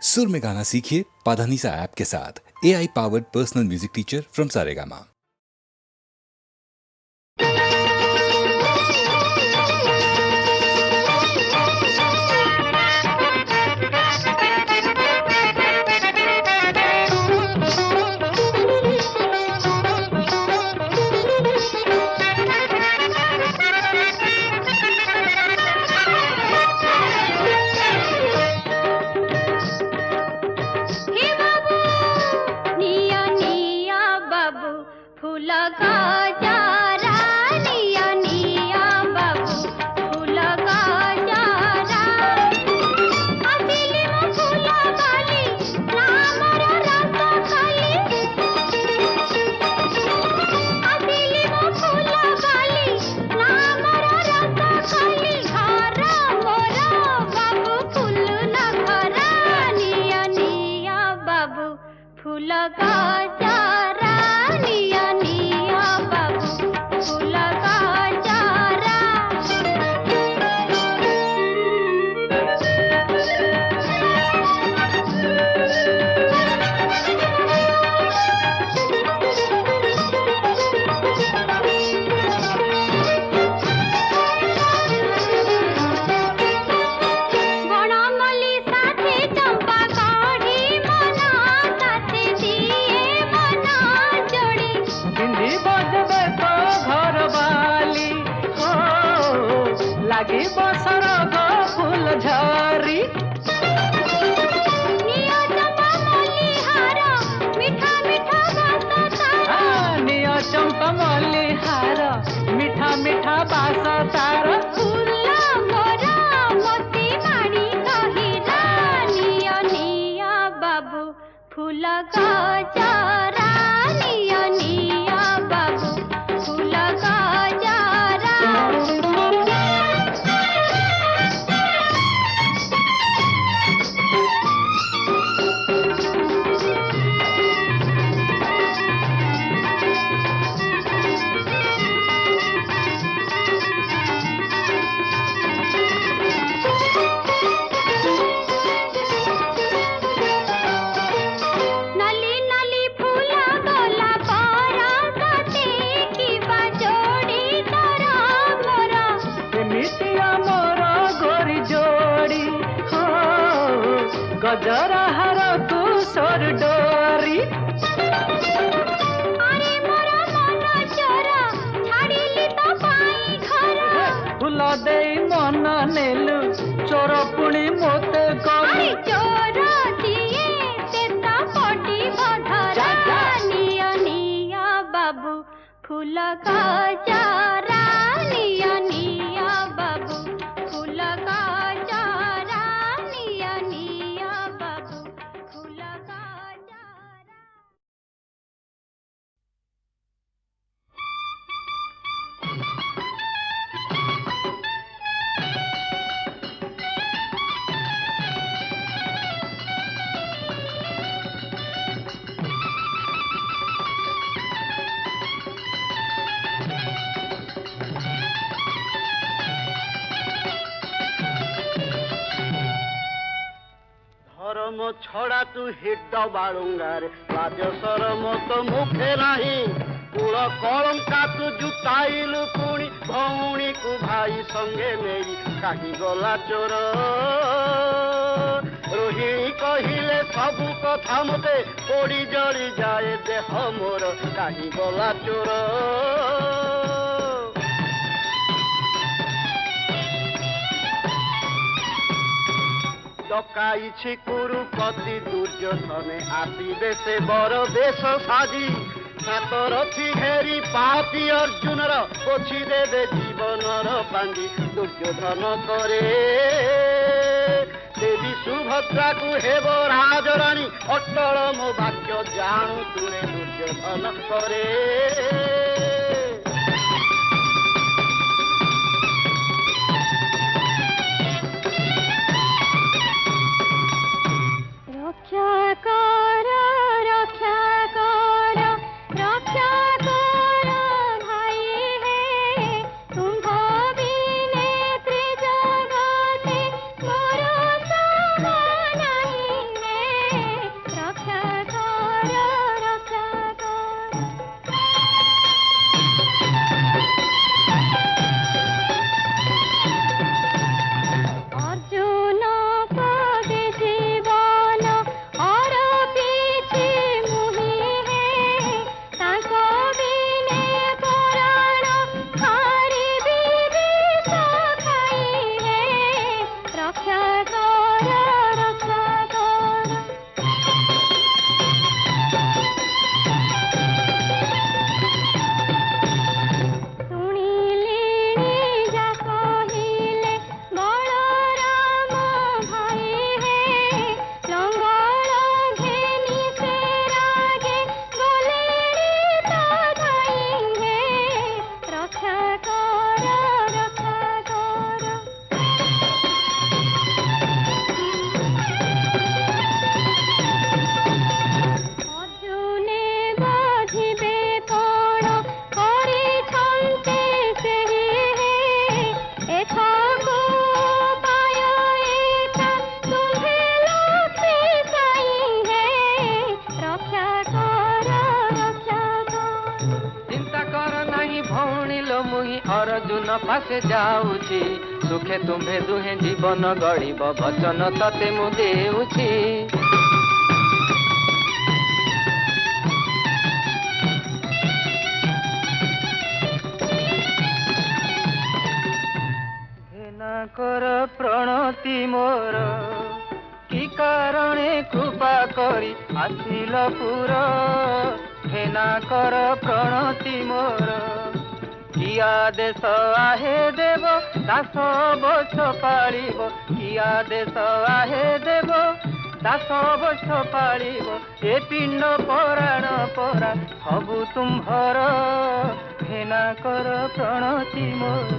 सुर में गाना सीखिए पाधानीसा ऐप के साथ। AI powered personal music teacher from Saregama. छड़ा तू हिट बाड़ुंगार लाज सरम तो मुखे नाही कूल कलंका तू जुटाइलु पुणी भौणी को भाई संगे नेई कहीं गला चोर रोहिणी कहिले सबु कथा मते पड़ी जड़ी जाए देह मोर कहीं गला चोर डकाइछि कुरुपति दुर्योधने आसिबे से बर बेश साजी सातरथी घेरी पापी अर्जुनर पोछि देवे जीवनर पांडी दुर्योधन करे देवी सुभद्रा को हेब राजराणी अटल मो वाक्य जानू तुरे दुर्योधन करे मन पासे जाऊची सुखे तुम्हे दुहे जीवन गड़ब वचन तते मु देउची कर प्रणति मोर कि कारणे कृपा करी आसिल पुर हेना कर प्रणति मोर किया देश आहे देव दास बछ पालिब किया देश आहे देव दास बछ पालिब ए पिंड पराण परा सबु तुम्भर हेना कर प्रणति मोर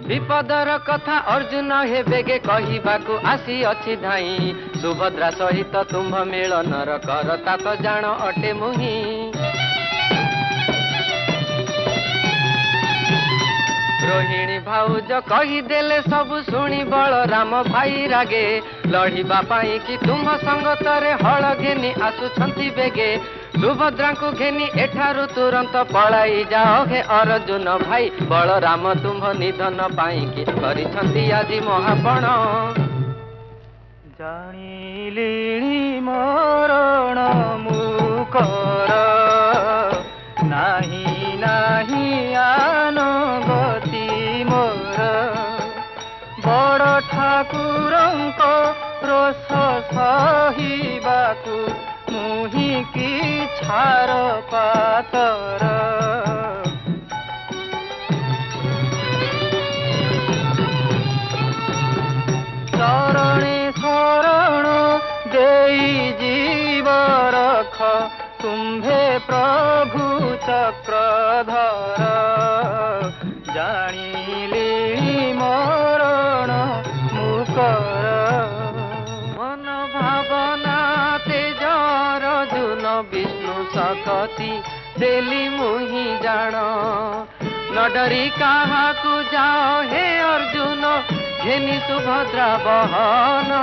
विपदर कथा अर्जुन हे बेगे कहिबाकु आसी अछि धाई सुभद्रा सहित तुम्भ मिलनर करता तो जान अटे मुही रोहिणी भाउज कहिदेले सबु शुणी बलराम भाई रागे लड़िबा पाई कि तुम संगतरे हल घेनी आसुछंती बेगे सुभद्रा को घेनी एठारु तुरंत पलाई जाओ हे अर्जुन भाई बलराम तुम्भ निधन पाई कि करिछंती आजि महापण जानिलिणी मरण मुकर नाही नाही आन गति मोर बड़ ठाकुरंक रोष सहिबाकु मुही की छार पातर चरणे शरण देई जीव रख तुम्भे प्रभु चक्रधर जानिली मरण मुकर मन भावना तेजर जुन विष्णु सकती देली मुही जान न डरी काहाकु जाओ हे अर्जुन घेनी सुभद्रा बहन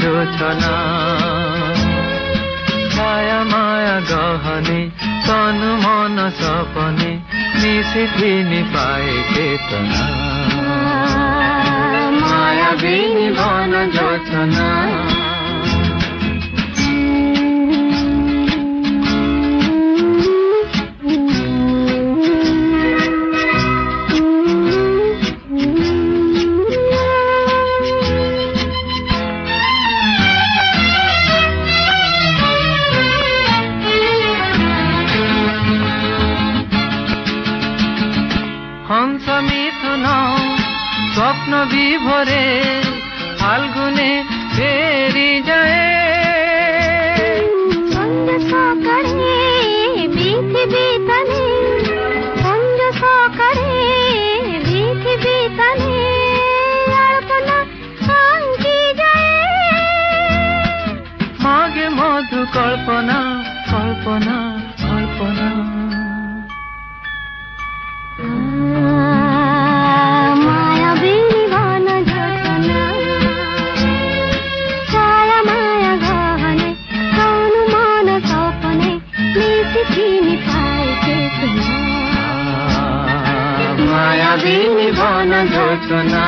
जोचना माया माया गहने तन मन सपने मिसिथिनी पाए चेतना माया बिनी मन जोचना हंस मिथुन स्वप्न विभोरे फाल्गुने फेरी जाए मागे मधु कल्पना कल्पना कल्पना Tini pai ke যোচনা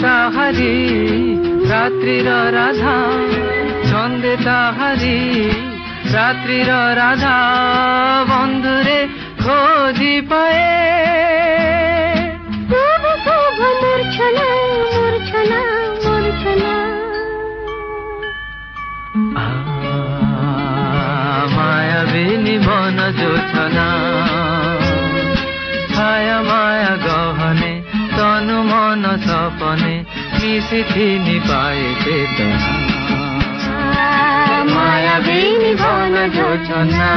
তাহারি রাত্রির রাধা ছন্দে তাহারি রাত্রির রাধা বন্ধুরে খোঁজি পায়ে মূর্ছনা মূর্ছনা মূর্ছনা মায়াবিনী বন যোছনা ছায়া মায়া গহনে তনু মন সপনে মিশিথিনি পায়ে চেতনা মায়াবিনী বন যোছনা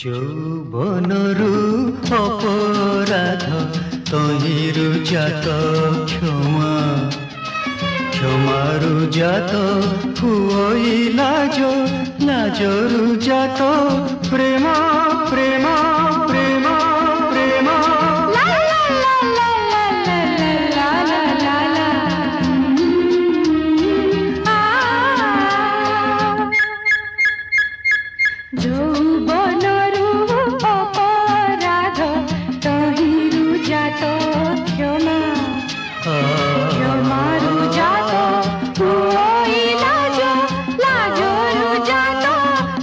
যৌবনরু অপরাধ তহিরু জাত ক্ষমা ক্ষমারু জাত হুই লাজ লাজরু জাত প্রেম প্রেম প্রেম প্রেম যৌবনরু অপরাধ তহিরু জাত ক্ষমা ক্ষমারু জাত হুই লাজ লাজরু জাত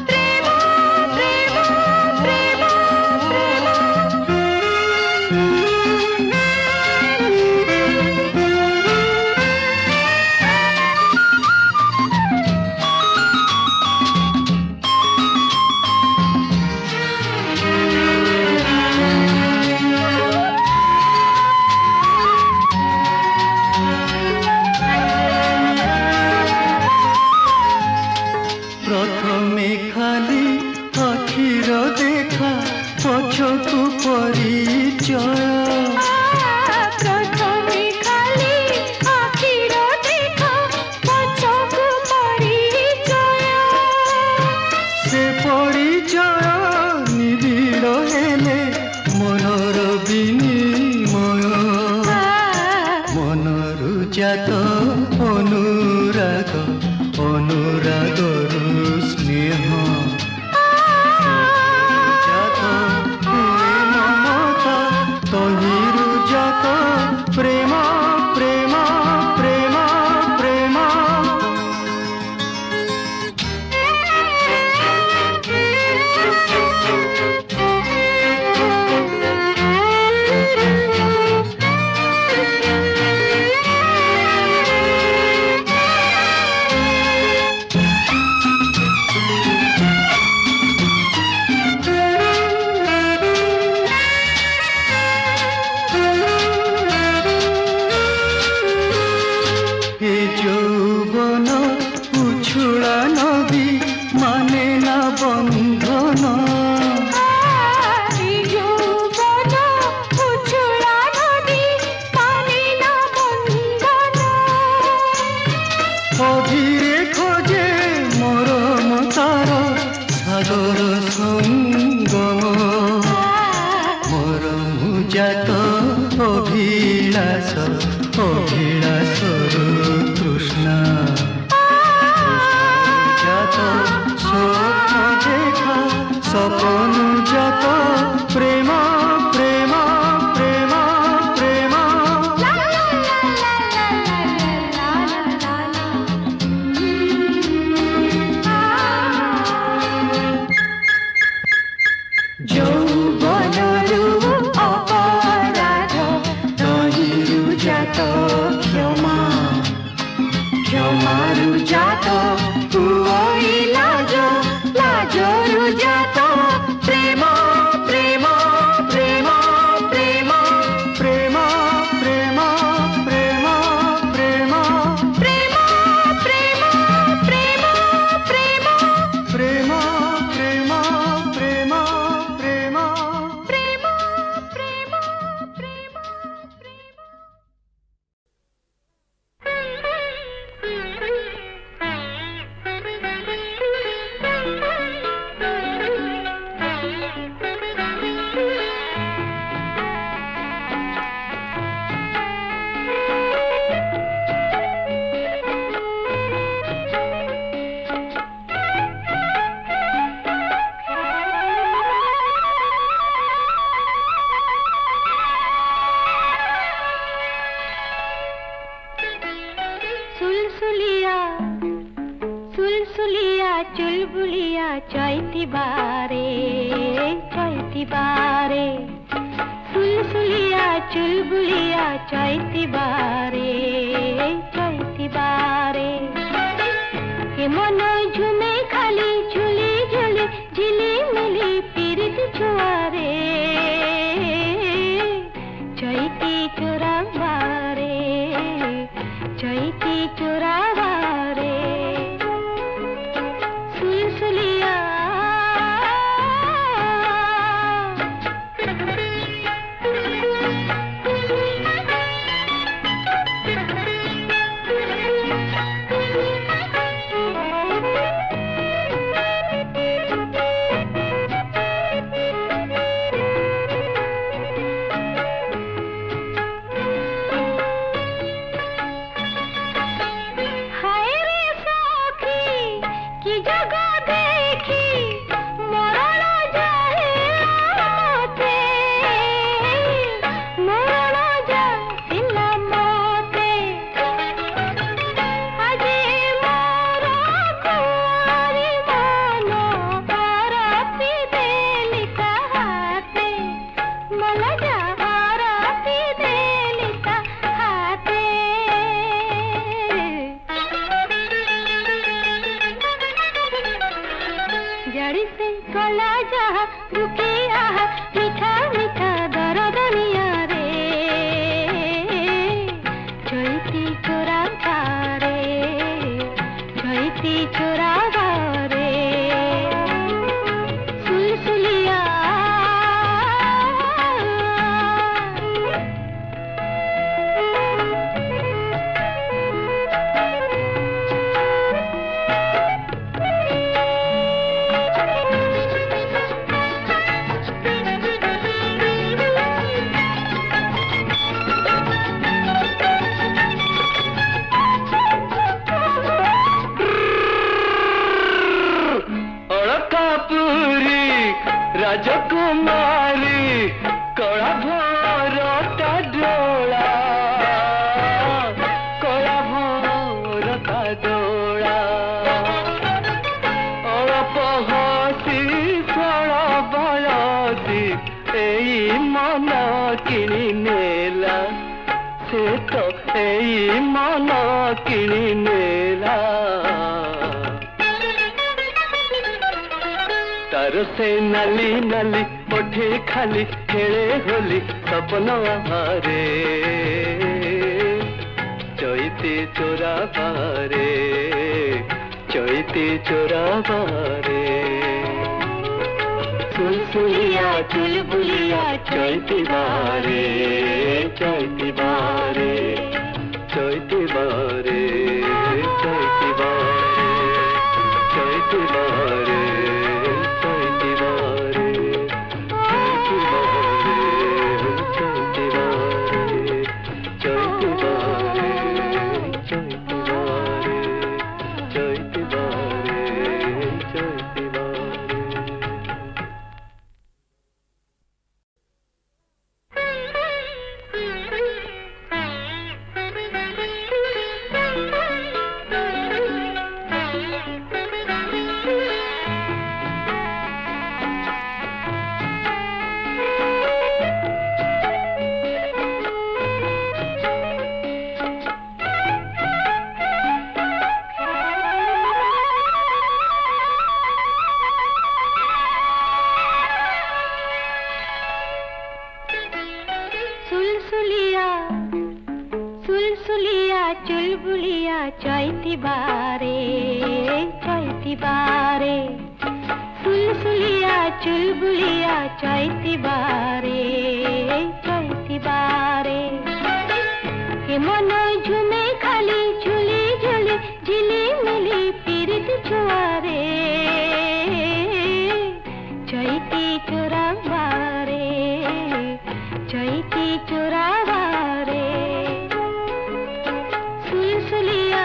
প্রেম প্রেম প্রেম প্রেম প্রথমে খালি আখির দেখা পছকু পরিচয় প্রথমে খালি আখির দেখা পছকু পরিচয় সে পরিচয় নিবিড় হেলে মনর বিনিময় মনরু জাত অনুরাগ অনুরাগরু স্নেহ জাত হুয়ে মমতা তহিরু জাত প্রেম প্রেম প্রেম প্রেম এ যৌবন উছুড়া নদী মানে না বন্ধন যৌবন উছুড়া নদী মানে না বন্ধন অধীরে খোঁজে মরম তার সাগর সঙ্গম মরম জাত অভিলাষ অভিলাষরু তৃষ্ণা জাত স্বপ্ন দেখা স্বপন জাত প্রেম প্রেম প্রেম প্রেম চৈতি বারে সুলসুলিয়া চুলবুলিয়া চৈতি বারে চৈতি বারে এ মন ঝুমে খালি ঝুলি ঝুলি ঝিলি মিলি পিরিত ছুয়ারে চৈতি চোরা বারে চৈতি চোরা বারে সুলসুলিয়া হায় রে সখী কি জগা দেখি মরণ যায় মতে মরণ যাইল মতে আজি মোর কুয়ারি মন আরতি দেলি তাহাতে মলা যা আরতি দেলি তাহাতে जड़ी से गला जा रुकिया मीठा मीठा दरदनिया रे चैती चोरा बारे चैती चोरा बारे सुलसुलिया অলকাপুরী রাজকুমারী কড়া ভরতা ডোলা কড়া ভরতা ডোলা অল্প হসি ফল বলতি এই মন কিনি নেলা সে তো এই মন কিনি নেলা तार से नाली नाली ओठे खाली खेले होली सपन आहारे चैती चोरा बारे चैती चोरा बारे सुलसुलिया चुलबुलिया चैती बारे चैती बारे चैती बारे चैती बारे चैती बारे सुलसुलिया सुलसुलिया चुलबुलिया चैती बारे चैती बारे सुलसुलिया चुलबुलिया चैती बारे चैती बारे हे मन झुमे खाली झुली झुली झिली मिली पिरित छुआरे चैती चोरा बारे चैती चोरा बारे सुलसुलिया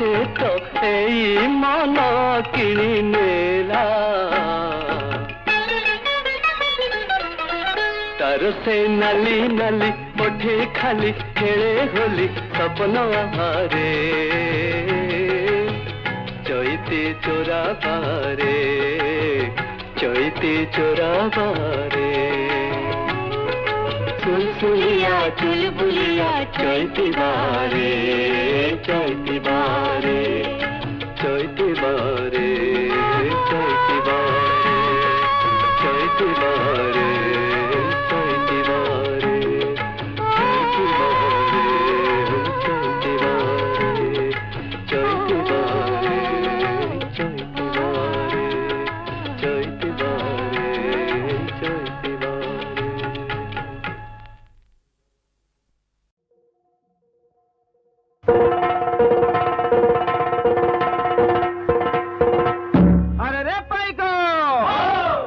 से तो यही मन किणी नेला तार से नाली नाली ओठे खाली खेले होली सपन आहारे चैती चोरा बारे चैती चोरा बारे चुलबुलिया चुलबुलिया चैती बारे चैती बारे चैती बारे चैती बारे चैती बारे चैती बारे चैती बारे चैती बारे चैती बारे चैती बारे चैती बारे चैती बारे अरे रे पाइको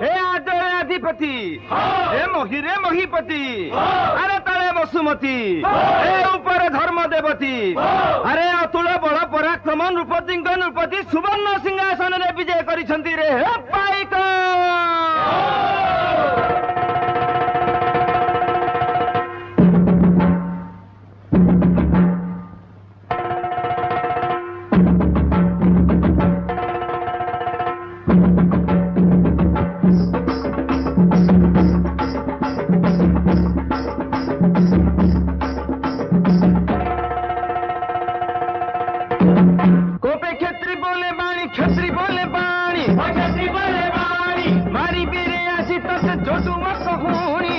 हे आदरे अधिपति हे महीपति अरे तले वसुमती हे ऊपर धर्म देवती अरे अतुल बड़ पराक्रम नृपति नृपति सुवर्ण सिंहासन रे विजय करिसंती रे हे पाइको कोपे क्षेत्री बोले बाणी मारी बीरे आसी तत जोडुआ कहुणी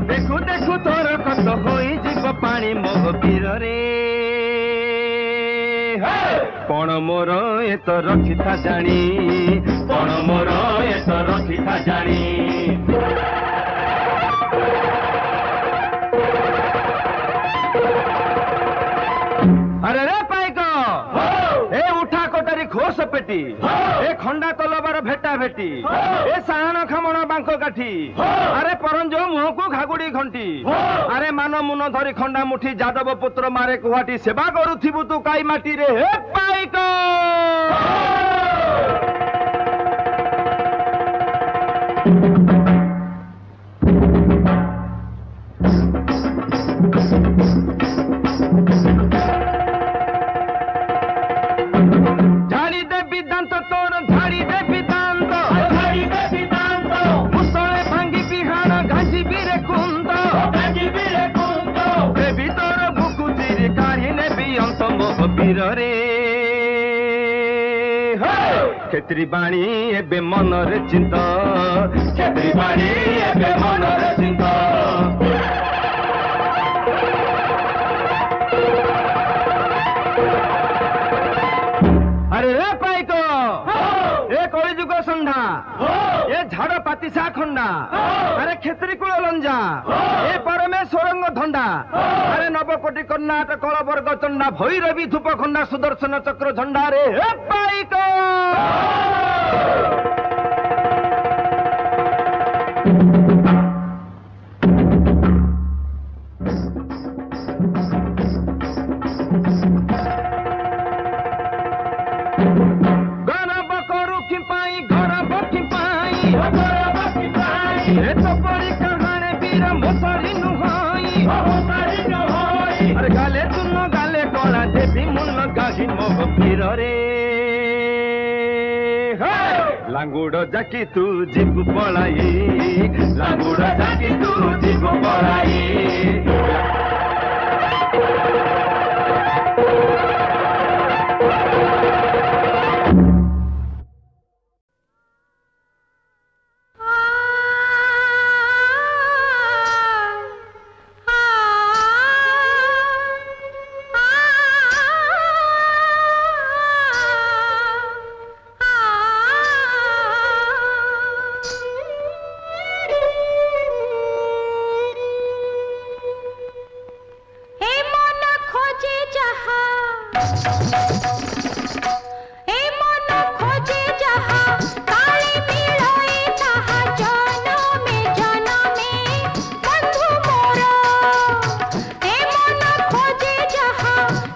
देखु देखु तोर कत होई जीव पानी मोह पीर रे पण मोर ए तो रखिथा जानी पण मोर ए तो रखिथा जानी अरे रे पाइक ए उठा कोटारी खोस पेटी ए खंडा तलबार भेटा भेटी ए साण खामण बांक काठी अरे परंजो मुह को घागुड़ी घंटी अरे मान मुन धरी खंडा मुठी जादव पुत्र मारे कुहाटी सेवा करुथिबु तू काई माटी रे हे पाइक झाड़ी देवी दांत तोर झाड़ी देवी दांत मुसले भांगी बिहान घासी बीरे कुंद देवी तोर बुकुतिरी काढ़ी नेबी अंत मोह पीर रे क्षेत्री बाणी एबे मनरे चिंत क्षेत्री बाणी एबे मनरे चिंत अरे रे पाइको ए कलिजुग संधा ए झाड़ पातिसा खंडा अरे क्षेत्री कुल लंजा ए परमेश्वरंग धंडा अरे नवकोटि कर्णाट कलवर्ग चंडा भैरवी धूप खंडा सुदर्शन चक्र झंडा रे हे पाइको अरे गाले तुनो गाले कला देवी मुन गाही मोह पीर रे लांगुड़ जाकी तू जीव पलाई लांगुड़ जाकी तू जीव पलाई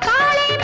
काले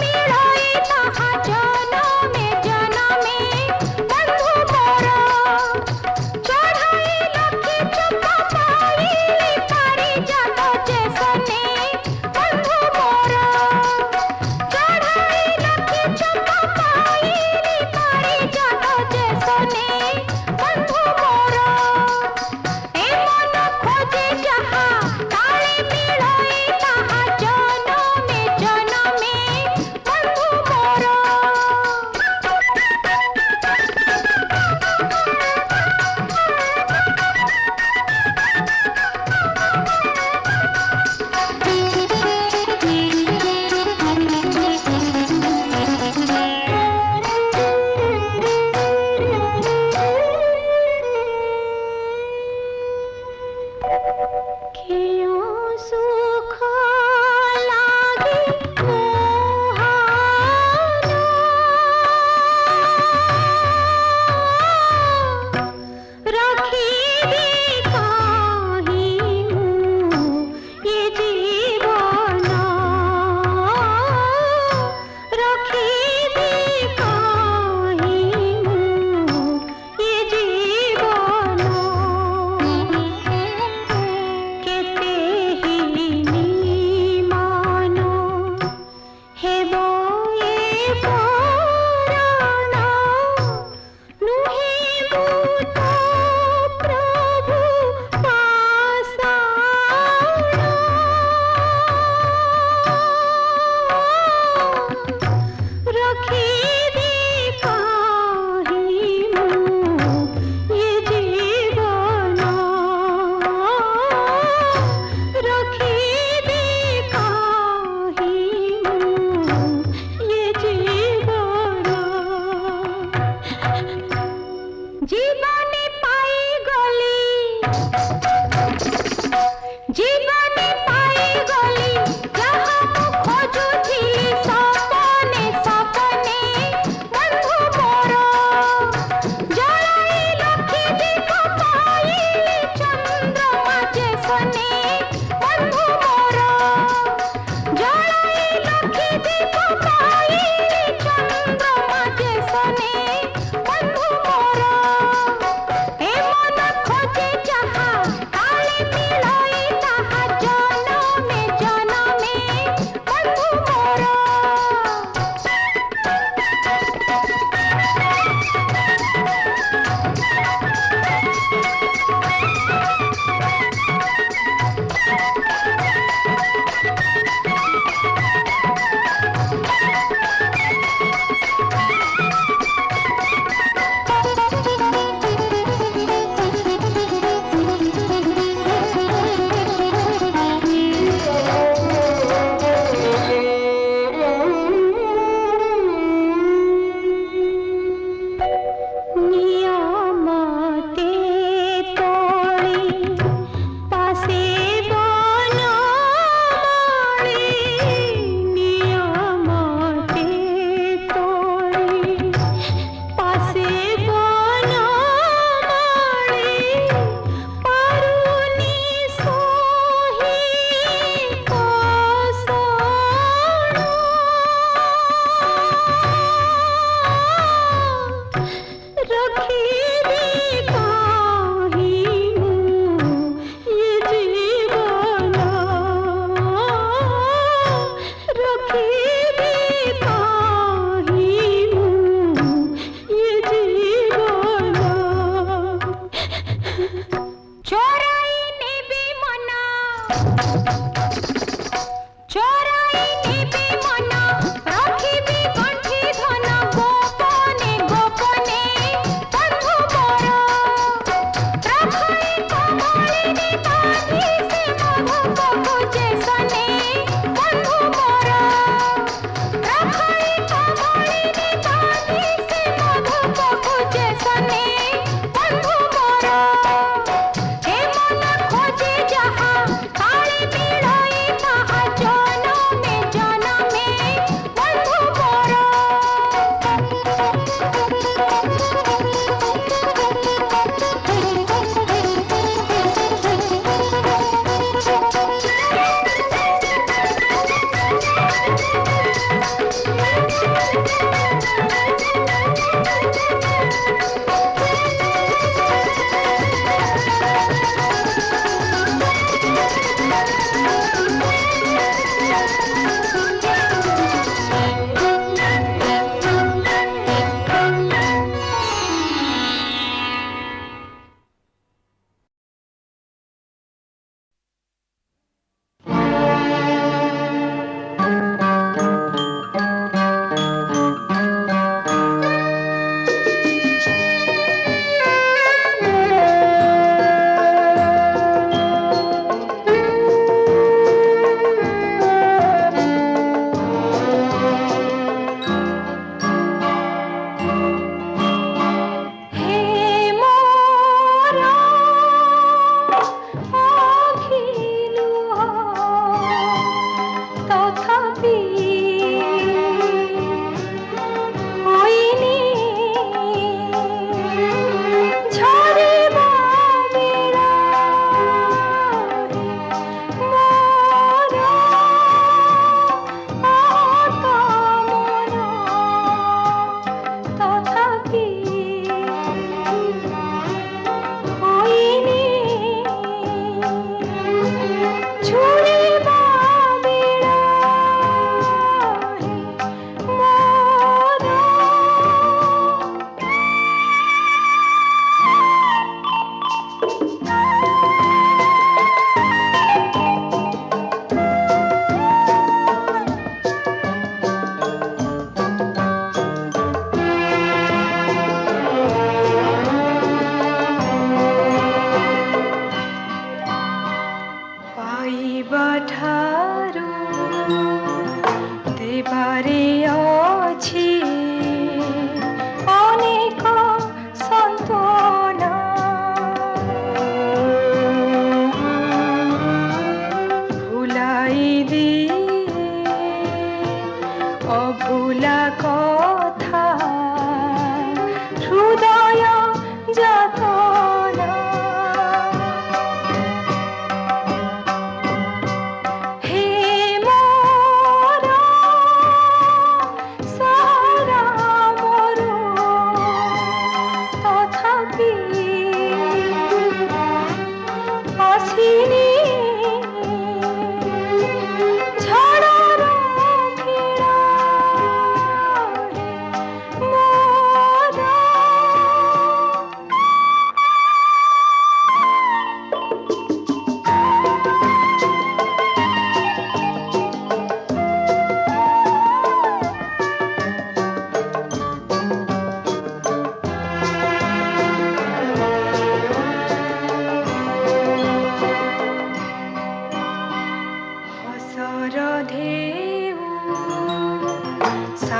ঝড়ର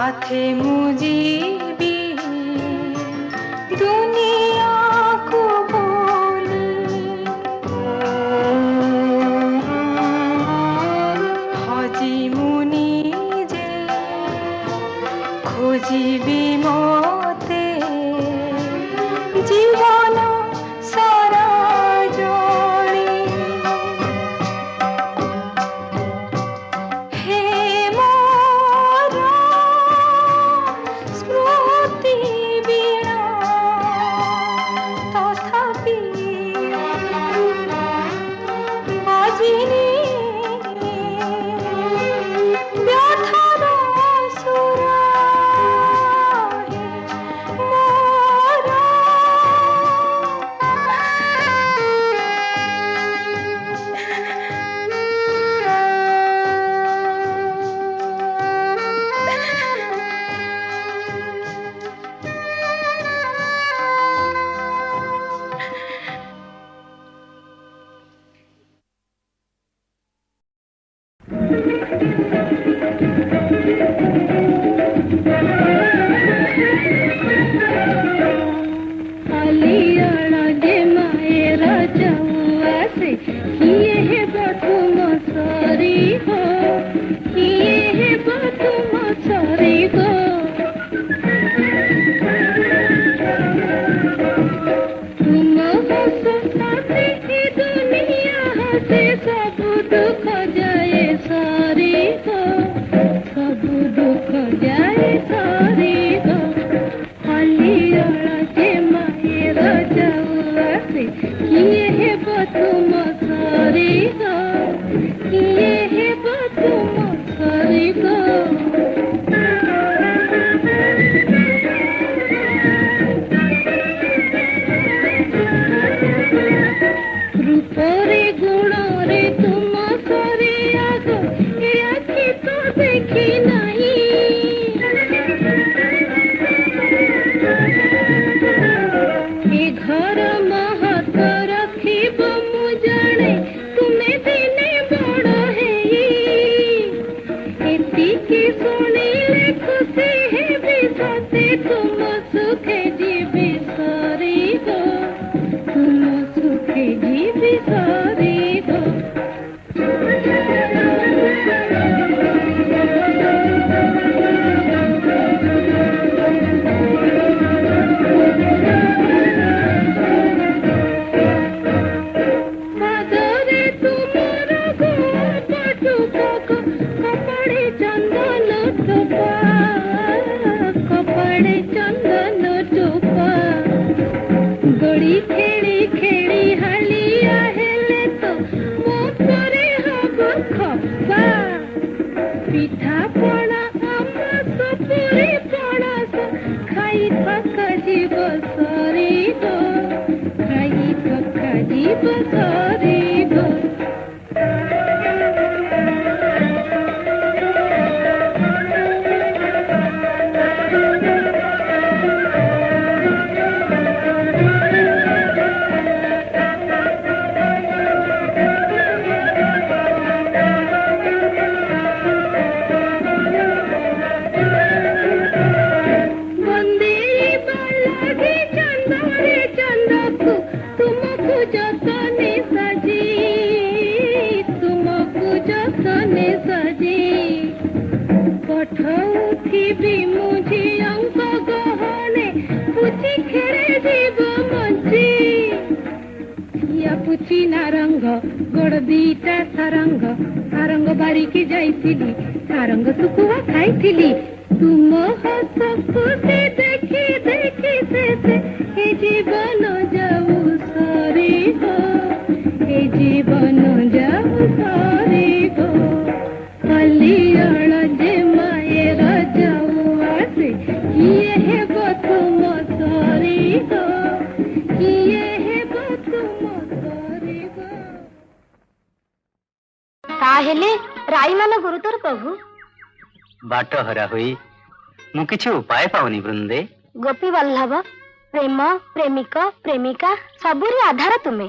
साथे मुझे दुनिया को बोली हजी मुनि जे खोजिबी मोते जीवन सारा जोड़ी हे मोरा स्मृति वीणा तथापि बाजिनी व्यथार सुर बाट हरा हुई मु किछि उपाय पाउनी वृंदे। गोपी वल्लभ प्रेम प्रेमिक प्रेमिका सबुरी आधार तुमे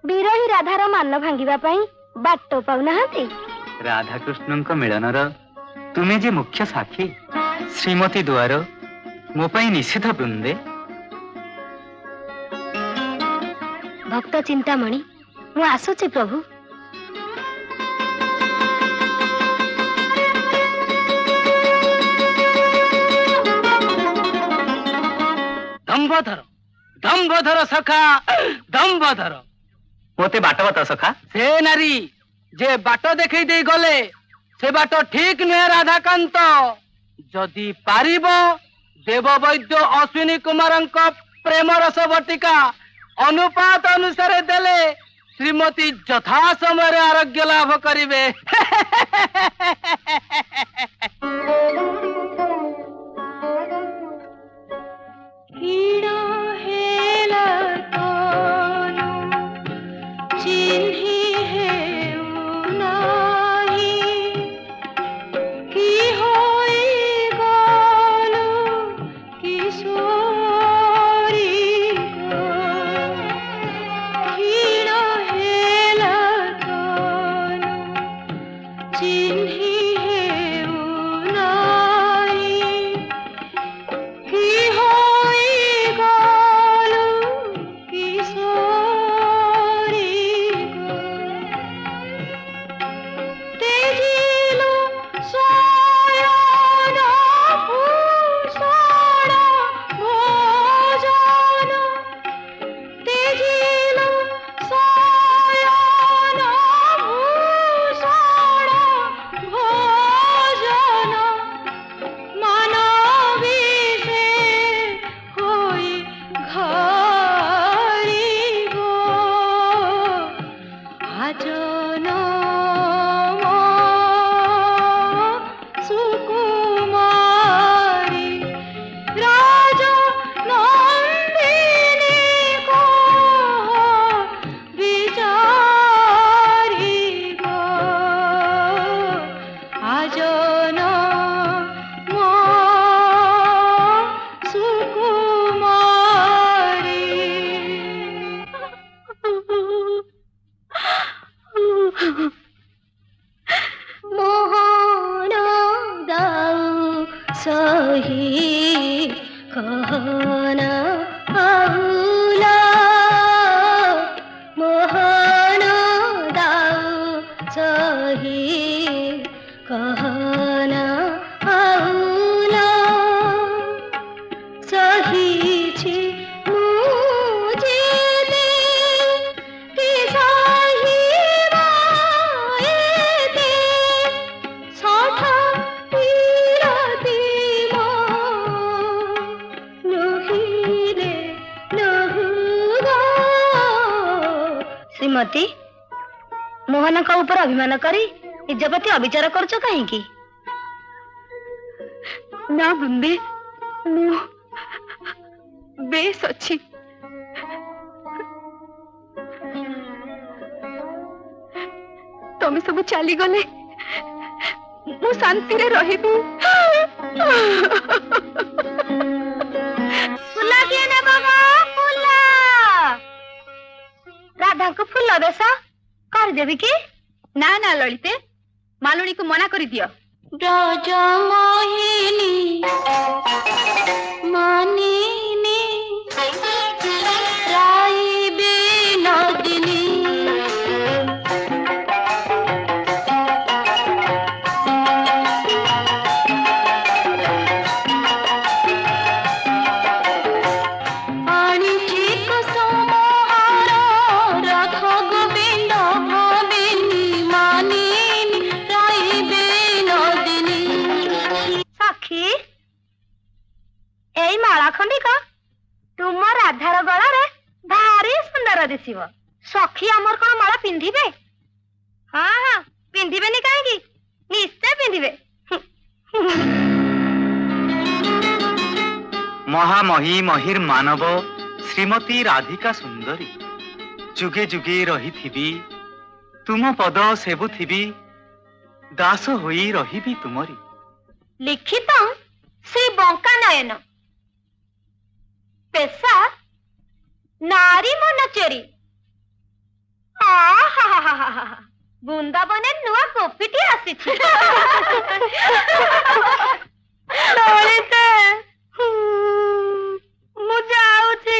विरही राधार मान भांगिबा पई बाट पाउनाहांती। राधा कृष्णन मिलनर तुम्हें जे मुख्य साक्षी ଶ୍ରୀମତୀ ଦୁଆର ମୋ ପାଇଁ ନିଷିଦ୍ଧ ବୃନ୍ଦେ। ଭକ୍ତ ଚିନ୍ତାମଣି ମୁଁ ଆସୁଛି ପ୍ରଭୁ। ଦମ୍ଭଧର ଦମ୍ଭଧର ସଖା ଦମ୍ଭଧର। ମୋତେ ବାଟ ବତା ସଖା। ସେ ନାରୀ ଯେ ବାଟ ଦେଖେଇ ଦେଇ ଗଲେ ସେ ବାଟ ଠିକ ନୁହେଁ ରାଧାକାନ୍ତ। ଯଦି ପାରିବ ଦେବ ବୈଦ୍ୟ ଅଶ୍ୱିନୀ କୁମାରଙ୍କ ପ୍ରେମ ରସ ବଟିକା ଅନୁପାତ ଅନୁସାରେ ଦେଲେ ଶ୍ରୀମତୀ ଯଥା ସମୟରେ ଆରୋଗ୍ୟ ଲାଭ କରିବେ। ଶ୍ରୀମତୀ ମୋହନଙ୍କ ଉପରେ ଅଭିମାନ କରି ନିଜ ପ୍ରତି ଅବିଚାର କରୁଛ କାହିଁକି? ନା ବୃନ୍ଦେ, ମୁଁ ବେଶ ଅଛି। ତମେ ସବୁ ଚାଲିଗଲେ ମୁଁ ଶାନ୍ତିରେ ରହିବି। ଫୁଲ କିଏ ନେବ ମା? ଫୁଲ ରାଧାଙ୍କୁ ଫୁଲ ବେଶ କରିଦେବି କି? ନା ନା ଲଳିତେ, ମାଲୁଣୀକୁ ମନା କରିଦିଅ। ବ୍ରଜ ମୋହିନୀ ମାନିନୀ ରାଇବେ ନଦିନୀ तुम राधार गलारे भारी सुंदर दिशिव। सखी आमर कौन माला पिंधिबे? हाँ हाँ पिंधिबेनी काहेकी, निश्चय पिंधिबे। महामही महिर मानव श्रीमती राधिका सुंदरी जुगे जुगे रही थिबी, तुम पद सेबु थिबी, दास होई रहिबी तुमरी। लिखित श्री बंका नयन पेशा नारी मनचेरी। बृंदावने नुआ गोपीटी आसी ଲଳିତେ ମୁଁ ଯାଉଛି